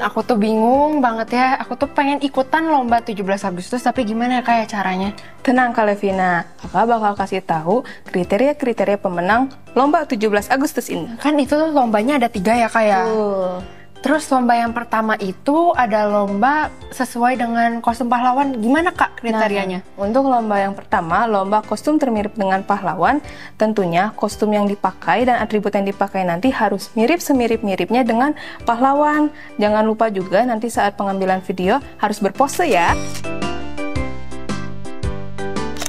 aku tuh bingung banget ya. Aku tuh pengen ikutan lomba 17 Agustus, tapi gimana ya kayak caranya? Tenang Kak Levina, kakak bakal kasih tahu kriteria-kriteria pemenang lomba 17 Agustus ini. Kan itu lombanya ada 3 ya Kak ya? Terus lomba yang pertama itu ada lomba sesuai dengan kostum pahlawan. Gimana Kak kriterianya? Nah, untuk lomba yang pertama, lomba kostum termirip dengan pahlawan, tentunya kostum yang dipakai dan atribut yang dipakai nanti harus mirip semirip-miripnya dengan pahlawan. Jangan lupa juga nanti saat pengambilan video harus berpose ya.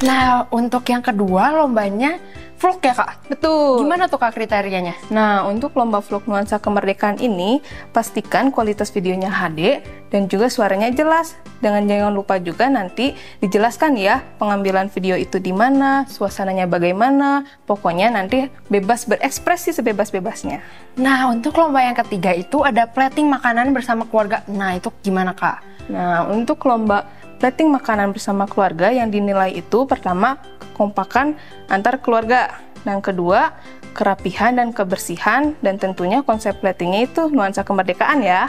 Nah, untuk yang kedua lombanya vlog ya Kak? Betul. Gimana tuh Kak kriterianya? Nah, untuk lomba vlog nuansa kemerdekaan ini, pastikan kualitas videonya HD dan juga suaranya jelas. Jangan lupa juga nanti dijelaskan ya pengambilan video itu di mana, suasananya bagaimana. Pokoknya nanti bebas berekspresi sebebas-bebasnya. Nah, untuk lomba yang ketiga itu ada plating makanan bersama keluarga. Nah, itu gimana Kak? Nah, untuk lomba plating makanan bersama keluarga yang dinilai itu pertama, kekompakan antar keluarga, dan kedua, kerapihan dan kebersihan, dan tentunya konsep platingnya itu nuansa kemerdekaan ya.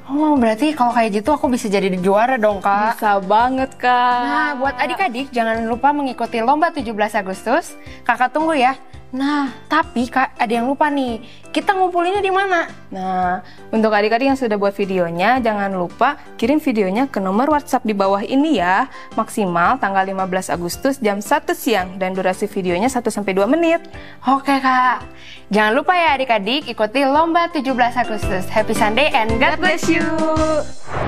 Oh, berarti kalau kayak gitu aku bisa jadi juara dong Kak? Bisa banget Kak. Nah, buat adik-adik jangan lupa mengikuti lomba 17 Agustus. Kakak tunggu ya. Nah, tapi Kak, ada yang lupa nih. Kita ngumpulinnya di mana? Nah, untuk adik-adik yang sudah buat videonya, jangan lupa kirim videonya ke nomor WhatsApp di bawah ini ya. Maksimal tanggal 15 Agustus jam 1 siang dan durasi videonya 1-2 menit. Oke Kak. Jangan lupa ya adik-adik ikuti lomba 17 Agustus. Happy Sunday and God bless you.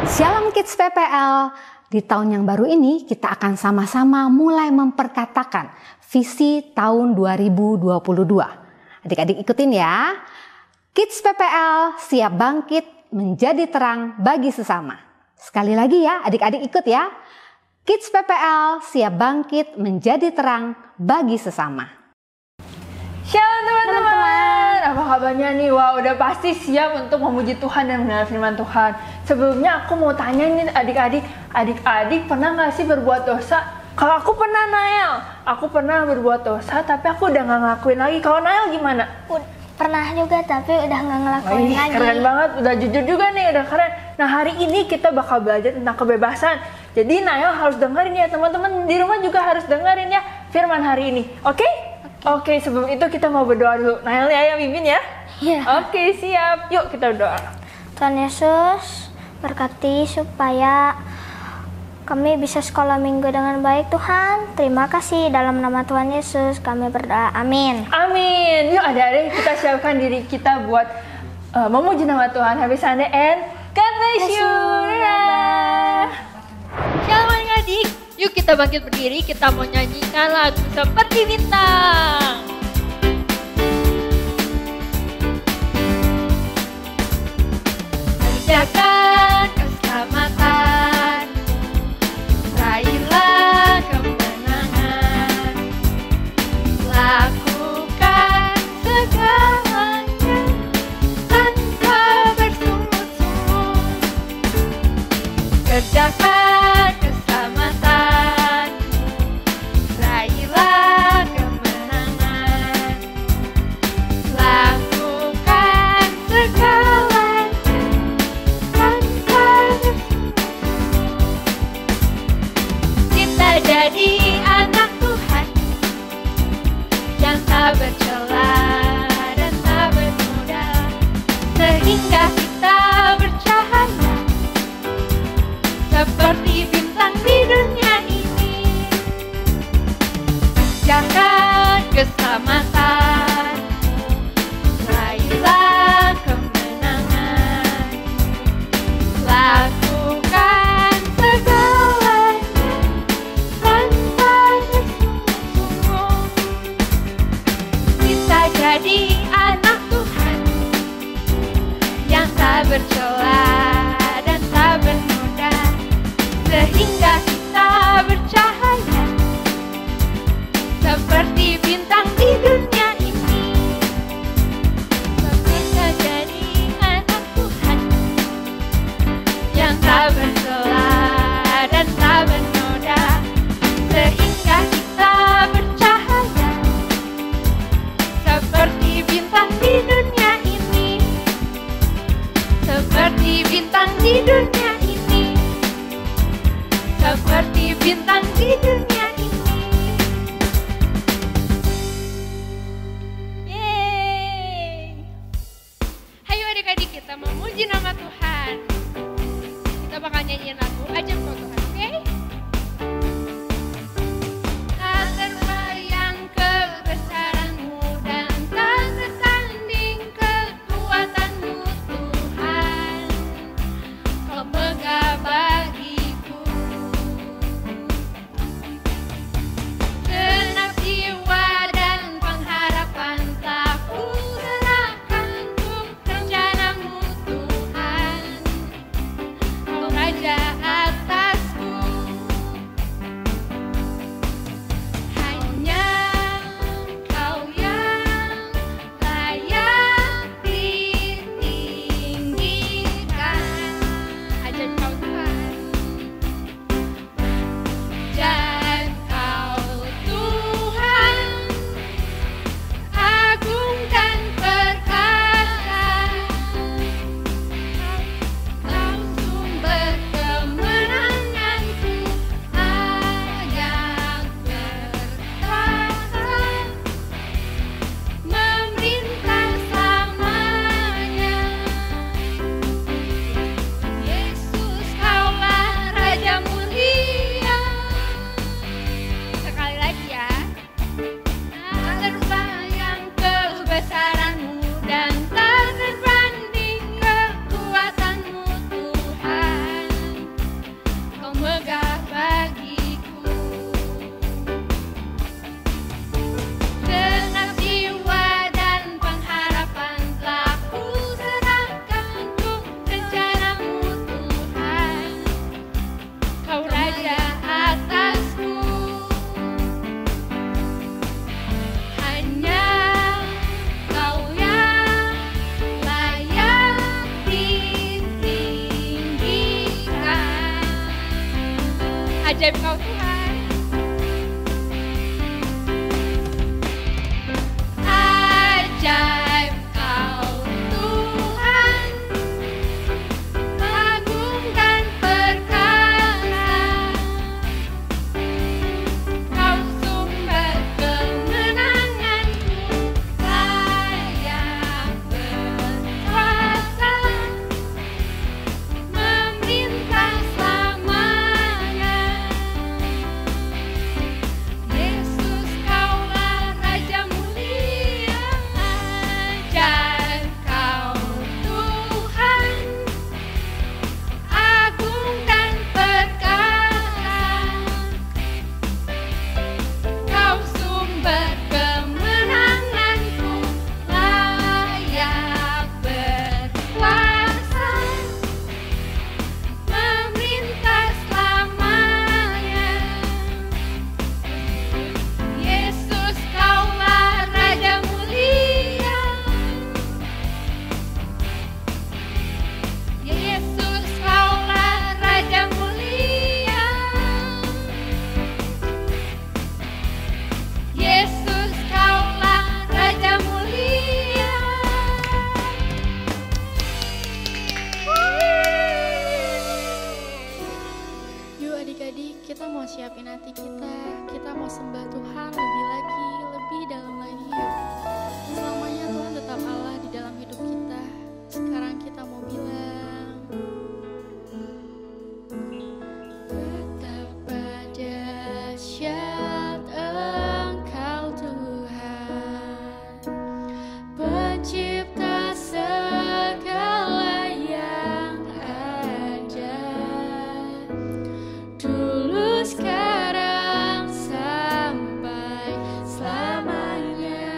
Shalom Kids PPL. Di tahun yang baru ini kita akan sama-sama mulai memperkatakan visi tahun 2022. Adik-adik ikutin ya. Kids PPL siap bangkit menjadi terang bagi sesama. Sekali lagi ya, adik-adik ikut ya. Kids PPL siap bangkit menjadi terang bagi sesama. Shalom teman-teman, apa kabarnya nih? Wah, udah pasti siap untuk memuji Tuhan dan mendengar firman Tuhan. Sebelumnya aku mau tanya nih adik-adik pernah nggak sih berbuat dosa? Kalau aku pernah, Nael. Aku pernah berbuat dosa, tapi aku udah nggak ngelakuin lagi. Kalau Nael gimana? Pernah juga, tapi udah nggak ngelakuin lagi. Keren banget, udah jujur juga nih, udah keren. Nah, hari ini kita bakal belajar tentang kebebasan. Jadi Nael harus dengerin ya, teman-teman di rumah juga harus dengerin ya firman hari ini. Oke? Oke, sebelum itu kita mau berdoa dulu. Nael ya, pimpin ya? Iya. Oke, siap. Yuk kita berdoa. Tuhan Yesus, berkati supaya kami bisa sekolah minggu dengan baik Tuhan. Terima kasih dalam nama Tuhan Yesus kami berdoa. Amin. Amin. Yuk adik-adik kita siapkan diri kita buat memuji nama Tuhan. Happy Sunday and God bless you. Shalom adik-adik. Yuk kita bangkit berdiri, kita mau nyanyikan lagu Seperti Bintang. Kerjakan keselamatan, raihlah kemenangan, lakukan segalanya tanpa bersungut-sungut. Kerjakan keselamatan, raihlah kemenangan, lakukan segalanya tanpa bersungut-sungut. Kita jadi anak Tuhan yang tak bercela dan tak bernoda, sehingga kita bercahaya seperti bintang di dunia ini. Kerjakan keselamatan, raihlah kemenangan, lakukan segalanya tanpa bersungut-sungut. Kita jadi bintang di dunia ini. Yeay. Hayo adik-adik, kita memuji nama Tuhan. Kita bakal nyanyiin lagu Ajaib Kau Tuhan, oke? Tak terbayang kebesaranmu dan tak tertanding kekuatanmu Tuhan. Kau megah bagiku. Genap jiwa dan pengharapan tak kuserahkan untuk rencanamu Tuhan. Kau Raja atasku. Hanya Kau yang layak ditinggikan. Ajaib Kau Tuhan. Ajaib Kau Tuhan, agung dan perkasa. Kau sumber kemenanganku, ayat berkuasa, memerintah selamanya. Yesus, Kaulah Raja mulia. Sekali lagi ya. Tak terbayang kebesaranmu dan tak terbanding kekuatanmu Tuhan. Kau megah bagiku. Genap jiwa dan pengharapan telah kuserahkan untuk rencanamu Tuhan. Kau Raja atasku. Hanya Kau yang layak ditinggikan. Ajaib Kau Tuhan. Ajaib Kau Tuhan, agung dan perkasa. Kau sumber kemenanganku, layak berkuasa, memerintah selamanya. Yesus, Kaulah Raja mulia. Ajaib Kau Tuhan, agung dan perkasa. Kau sumber kemenanganku, layak berkuasa, memerintah selamanya. Yesus, Kaulah Raja mulia. Yesus, Kaulah Raja mulia. Yesus, Kaulah Raja mulia. Yuk adik-adik, kita mau siapin hati kita mau sembah Tuhan lebih lagi, lebih dalam lagi yuk. Selamanya Tuhan tetap Allah di dalam hidup kita. Sekarang kita mau bilang, betapa dahsyat Engkau Tuhan, pencipta segala yang ada, dulu sekarang sampai selamanya.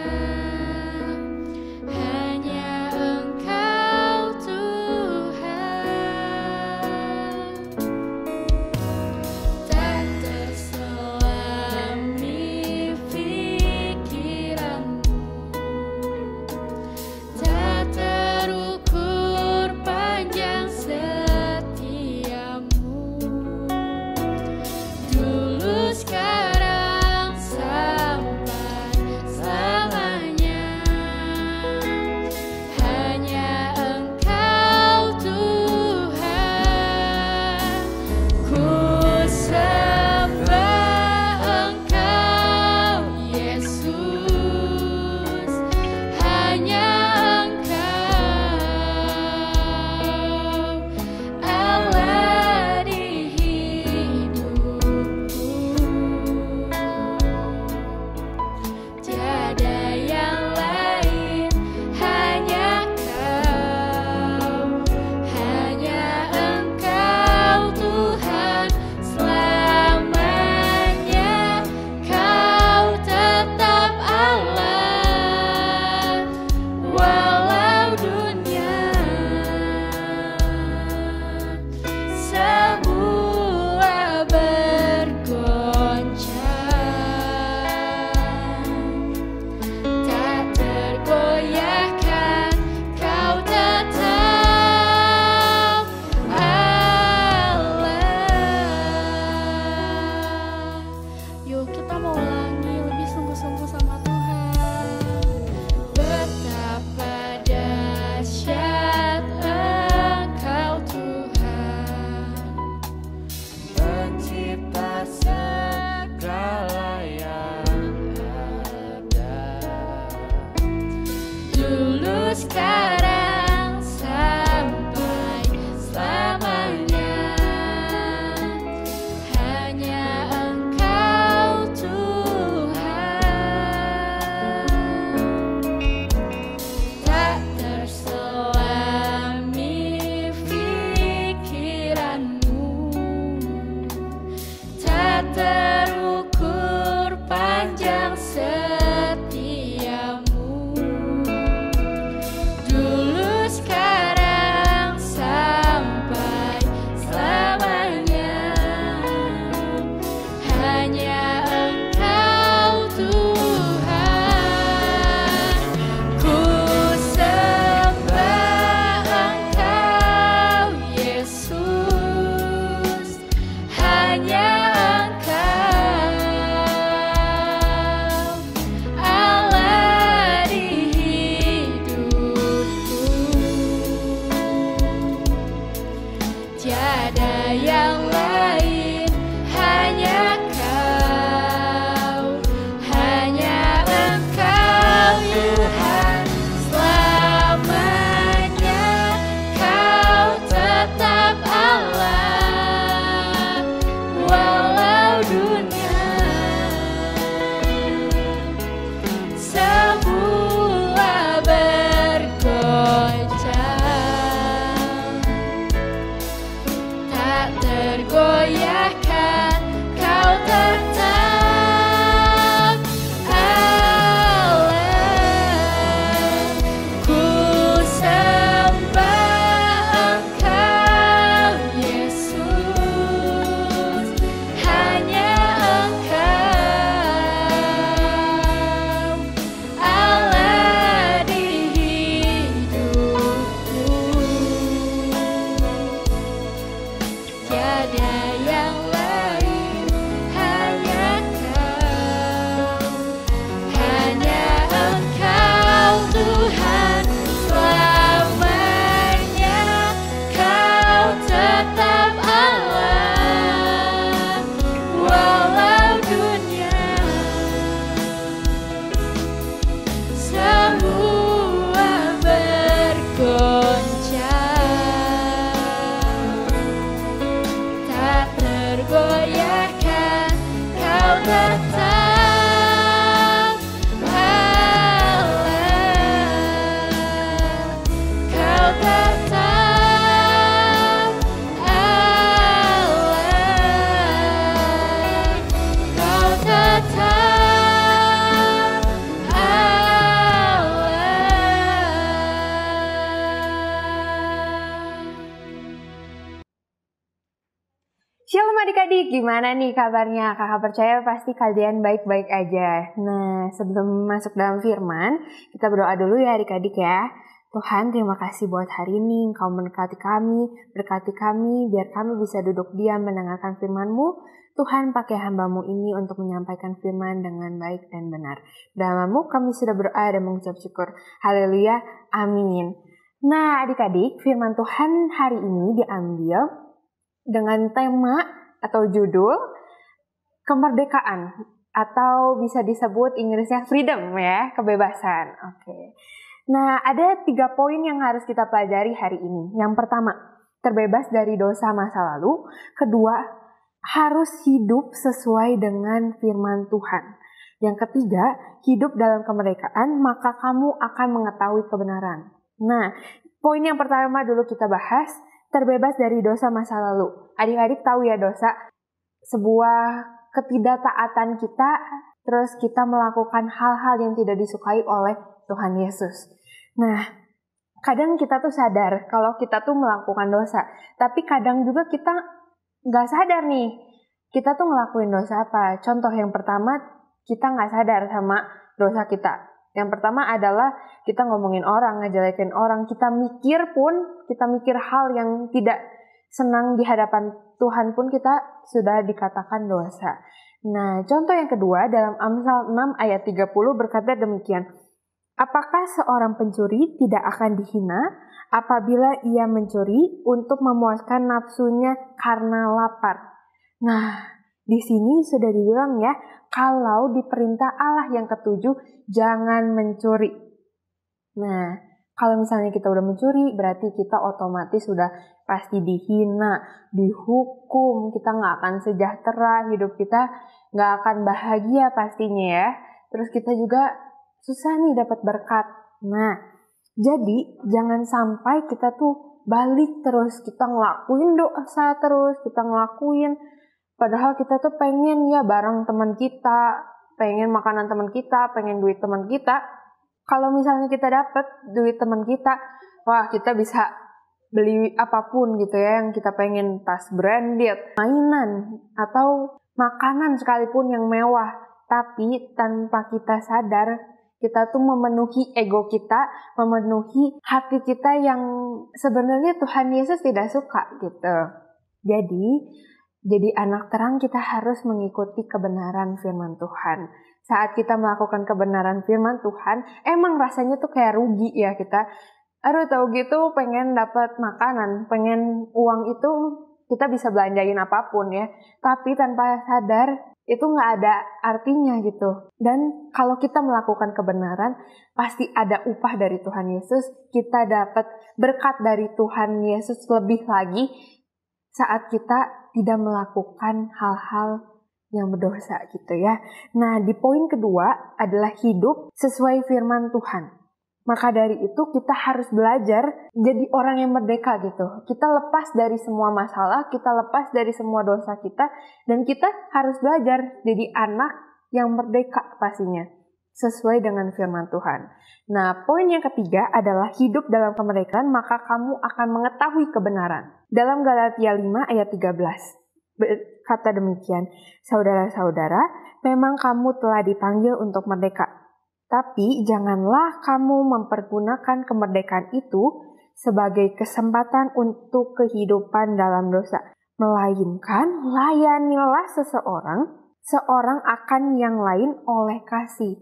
kita mau ulangi lebih sungguh-sungguh sama Tuhan. Betapa dahsyat Engkau Tuhan, pencipta segala yang ada. dulu sekarang sampai selamanya. Hanya Engkau Tuhan, tak terselami pikiranmu, tak terukur panjang setiamu. Dulu sekarang sampai selamanya. Hanya Engkau Tuhan. Ku sembah Engkau Yesus, hanya Engkau Allah di hidupku. Tiada yang lain, hanya Kau, hanya Engkau Tuhan. Selamanya Kau tetap Allah, walau dunia semua bergoncang, tak tergoyahkan, Kau tetap Allah. Ku sembah Engkau Yesus, hanya Engkau Allah di hidupku. Tiada yang lain, hanya Kau, hanya Engkau Tuhan. Selamanya Kau tetap Allah, walau dunia semua bergoncang, tak tergoyahkan, Kau tetap Allah, Kau tetap Allah, Kau tetap Allah. Shalom adik-adik, gimana nih kabarnya? Kakak percaya pasti kalian baik-baik aja. Nah, sebelum masuk dalam firman, kita berdoa dulu ya adik-adik ya. Tuhan, terima kasih buat hari ini. Engkau berkati kami, biar kami bisa duduk diam mendengarkan firman-Mu. Tuhan, pakai hamba-Mu ini untuk menyampaikan firman dengan baik dan benar. Dalam nama-Mu kami sudah berdoa dan mengucap syukur. Haleluya, amin. Nah adik-adik, firman Tuhan hari ini diambil dengan tema atau judul kemerdekaan, atau bisa disebut Inggrisnya freedom ya, kebebasan. Oke. Nah, ada 3 poin yang harus kita pelajari hari ini. Yang pertama, terbebas dari dosa masa lalu. Kedua, harus hidup sesuai dengan firman Tuhan. Yang ketiga, hidup dalam kemerdekaan, maka kamu akan mengetahui kebenaran. Nah, poin yang pertama dulu kita bahas, terbebas dari dosa masa lalu. Adik-adik tahu ya dosa, sebuah ketidaktaatan kita, terus kita melakukan hal-hal yang tidak disukai oleh Tuhan Yesus. Nah, kadang kita tuh sadar kalau kita tuh melakukan dosa, tapi kadang juga kita nggak sadar nih, kita tuh ngelakuin dosa apa. Contoh yang pertama, kita nggak sadar sama dosa kita. Yang pertama adalah kita ngomongin orang, ngejelekin orang, kita mikir hal yang tidak senang di hadapan Tuhan pun kita sudah dikatakan dosa. Nah, contoh yang kedua dalam Amsal 6 ayat 30 berkata demikian. Apakah seorang pencuri tidak akan dihina apabila ia mencuri untuk memuaskan nafsunya karena lapar? Nah, di sini sudah dibilang ya, kalau di perintah Allah yang ketujuh, jangan mencuri. Nah, kalau misalnya kita udah mencuri, berarti kita otomatis sudah pasti dihina, dihukum, kita nggak akan sejahtera, hidup kita nggak akan bahagia pastinya ya. Terus kita juga susah nih dapat berkat. Nah, jadi jangan sampai kita tuh balik terus, kita ngelakuin dosa terus, kita ngelakuin. Padahal kita tuh pengen ya barang teman kita, pengen makanan teman kita, pengen duit teman kita. Kalau misalnya kita dapat duit teman kita, wah kita bisa beli apapun gitu ya yang kita pengen, tas branded, mainan, atau makanan sekalipun yang mewah. Tapi tanpa kita sadar, kita tuh memenuhi ego kita, memenuhi hati kita yang sebenarnya Tuhan Yesus tidak suka gitu. Jadi anak terang kita harus mengikuti kebenaran firman Tuhan. Saat kita melakukan kebenaran firman Tuhan, emang rasanya tuh kayak rugi ya kita. Aduh tahu gitu pengen dapat makanan, pengen uang itu kita bisa belanjain apapun ya. Tapi tanpa sadar itu nggak ada artinya gitu. Dan kalau kita melakukan kebenaran, pasti ada upah dari Tuhan Yesus. Kita dapat berkat dari Tuhan Yesus lebih lagi saat kita tidak melakukan hal-hal yang berdosa gitu ya. Nah, di poin kedua adalah hidup sesuai firman Tuhan. Maka dari itu kita harus belajar jadi orang yang merdeka gitu. Kita lepas dari semua masalah, kita lepas dari semua dosa kita, dan kita harus belajar jadi anak yang merdeka pastinya, sesuai dengan firman Tuhan. Nah, poin yang ketiga adalah hidup dalam kemerdekaan, maka kamu akan mengetahui kebenaran. Dalam Galatia 5 ayat 13, berkata demikian, saudara-saudara, memang kamu telah dipanggil untuk merdeka. Tapi janganlah kamu mempergunakan kemerdekaan itu sebagai kesempatan untuk kehidupan dalam dosa. Melainkan layanilah seorang akan yang lain oleh kasih.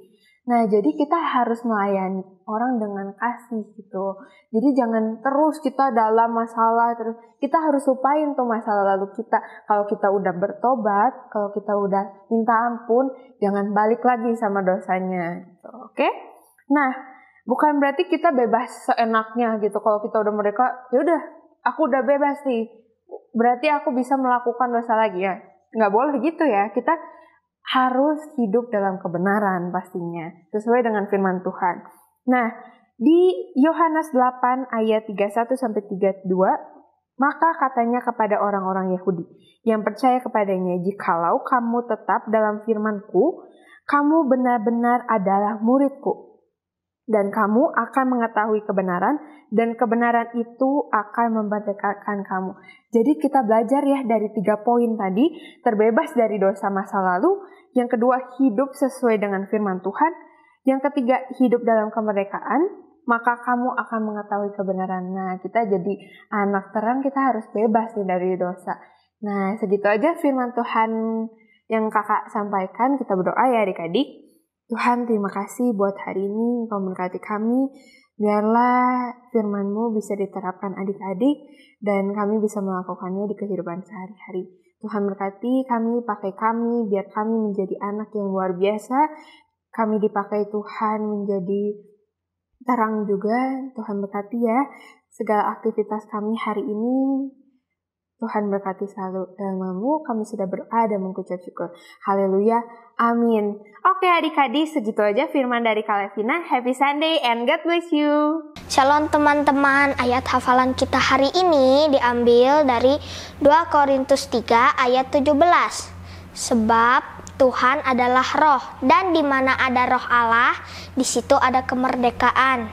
Nah, jadi kita harus melayani orang dengan kasih gitu. Jadi jangan terus kita dalam masalah terus. Kita harus lupain tuh masalah lalu kita. Kalau kita udah bertobat, kalau kita udah minta ampun, jangan balik lagi sama dosanya gitu. Oke? Nah, bukan berarti kita bebas seenaknya gitu. Kalau kita udah merdeka, ya udah, aku udah bebas nih. Berarti aku bisa melakukan dosa lagi ya. Nggak boleh gitu ya. Kita harus hidup dalam kebenaran pastinya, sesuai dengan firman Tuhan. Nah, di Yohanes 8 ayat 31-32, maka katanya kepada orang-orang Yahudi yang percaya kepadanya, jikalau kamu tetap dalam firman-Ku, kamu benar-benar adalah murid-Ku. Dan kamu akan mengetahui kebenaran, dan kebenaran itu akan memerdekakan kamu. Jadi kita belajar ya dari 3 poin tadi, terbebas dari dosa masa lalu. Yang kedua, hidup sesuai dengan firman Tuhan. Yang ketiga, hidup dalam kemerdekaan, maka kamu akan mengetahui kebenaran. Nah, kita jadi anak terang, kita harus bebas nih dari dosa. Nah, segitu aja firman Tuhan yang kakak sampaikan. Kita berdoa ya adik-adik. Tuhan, terima kasih buat hari ini, Engkau memberkati kami. Biarlah firman-Mu bisa diterapkan adik-adik, dan kami bisa melakukannya di kehidupan sehari-hari. Tuhan berkati kami, pakai kami, biar kami menjadi anak yang luar biasa. Kami dipakai Tuhan menjadi terang juga. Tuhan berkati ya, segala aktivitas kami hari ini. Tuhan berkati selalu dalam nama-Mu, kami sudah berdoa dan mengucap syukur. Haleluya, amin. Oke adik-adik, segitu aja firman dari Kak Levina. Happy Sunday and God bless you. Shalom teman-teman, ayat hafalan kita hari ini diambil dari 2 Korintus 3 ayat 17. Sebab Tuhan adalah roh, dan di mana ada roh Allah, di situ ada kemerdekaan.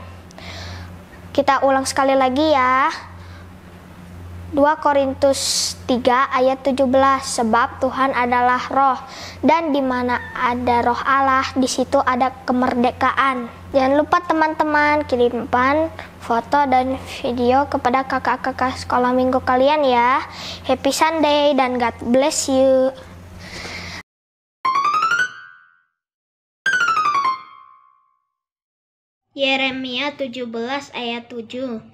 Kita ulang sekali lagi ya. 2 Korintus 3 ayat 17, sebab Tuhan adalah roh, dan di mana ada roh Allah, di situ ada kemerdekaan. Jangan lupa teman-teman kirimkan foto dan video kepada kakak-kakak sekolah minggu kalian ya. Happy Sunday dan God bless you. Yeremia 17 ayat 7.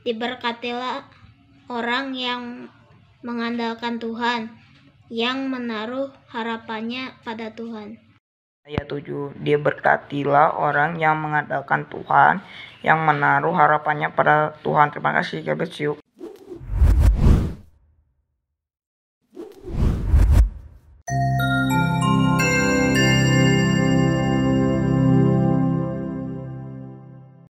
Diberkatilah orang yang mengandalkan Tuhan, yang menaruh harapannya pada Tuhan. Ayat 7. Diberkatilah orang yang mengandalkan Tuhan, yang menaruh harapannya pada Tuhan. Terima kasih, God bless you.